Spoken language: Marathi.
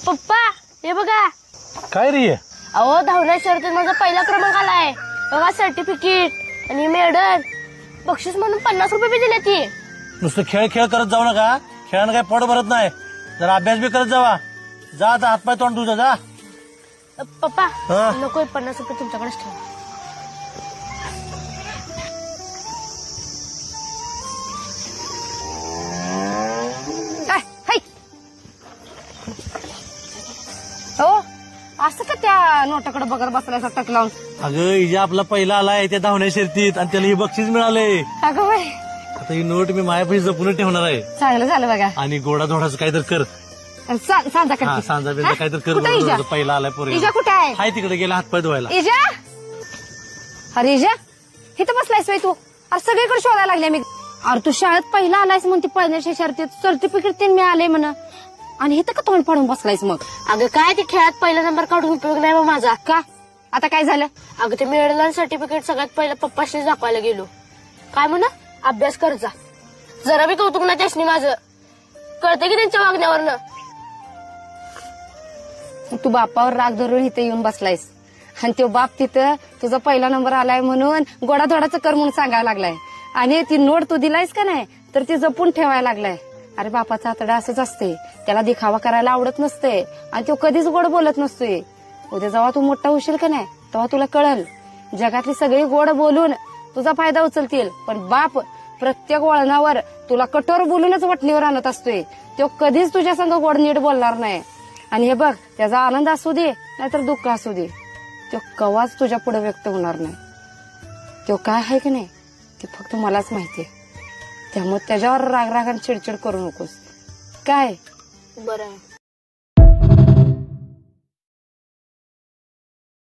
पप्पा हे बघा. काय रे? अहो धावण्या शर्यतीत माझा पहिला क्रमांक आलाय बघा. सर्टिफिकेट आणि मेडल, बक्षीस म्हणून 50 रुपये बी दिले ती. नुसतं खेळ खेळ करत जाऊ नका. खेळानं काय पोट भरत नाही. जरा अभ्यास बी करत जावा. जा आता हातपाय तोंड तुझं जा. पप्पा हा? नको 50 रुपये तुमच्याकडेच ठेवा. हो असं का त्या नोटाकडे बघत बसलायचा टक लावून? अगं हिजा आपला पहिला आलाय त्या धावण्या शर्यतीत आणि त्याला हे बक्षीस मिळाले. अगं बाई आता ही नोट मी माझ्यापाशी जपून ठेवणार आहे. चांगलं झालं बघा. आणि गोडा धोडाचं काहीतरी कर. सांजा हा सांजा बिंजा काहीतरी कर. कुठे इजा? पहिला आलाय पोरी. इजा कुठे आहे? हाय तिकडे गेला हातपाय धुवायला. इजा, अरे इजा इथं बसलायस बाई तू? अरे सगळीकडे शोधायला लागले मी. अरे तू शाळेत पहिला आलायस म्हणते पहिल्या शर्यतीत सर्टिफिकेट ते मिळाले म्हणा आणि इथं का तोंड फाडून बसलायस मग? अगं काय ते खेळात पहिला नंबर काढून उपयोग नाही माझा. का आता काय झालं? अगं ते मेडल आणि सर्टिफिकेट सगळ्यात पहिलं पप्पाशी दाखवायला गेलो. काय म्हणा अभ्यास कर जा. जरा बी कौतुक नाही त्याशनी माझं. कळतं की त्यांच्या वागण्यावरनं. तू बापावर राग धरून इथे येऊन बसलायस आणि तो बाप तिथं तुझा पहिला नंबर आलाय म्हणून गोडाधोडाचं कर म्हणून सांगायला लागलाय. आणि ती नोट तू दिलायस का नाही तर ती जपून ठेवायला लागलाय. अरे बापाचा आतडा असंच असते. त्याला दिखावा करायला आवडत नसते आणि तो कधीच गोड बोलत नसतोय. उद्या जेव्हा तू मोठा होशील का नाही तेव्हा तुला कळल. जगातली सगळी गोड बोलून तुझा फायदा उचलतील पण बाप प्रत्येक वळणावर तुला कठोर बोलूनच वटणीवर आणत असतोय. तो कधीच तुझ्या संग गोड नीट बोलणार नाही. आणि हे बघ त्याचा आनंद असू दे नाहीतर दुःख असू दे तो कवाच तुझ्या पुढे व्यक्त होणार नाही. तो काय आहे की नाही ते फक्त मलाच माहितीये. त्यामुळे त्याच्यावर राग आणि चिडचिड करू नकोस. काय बरं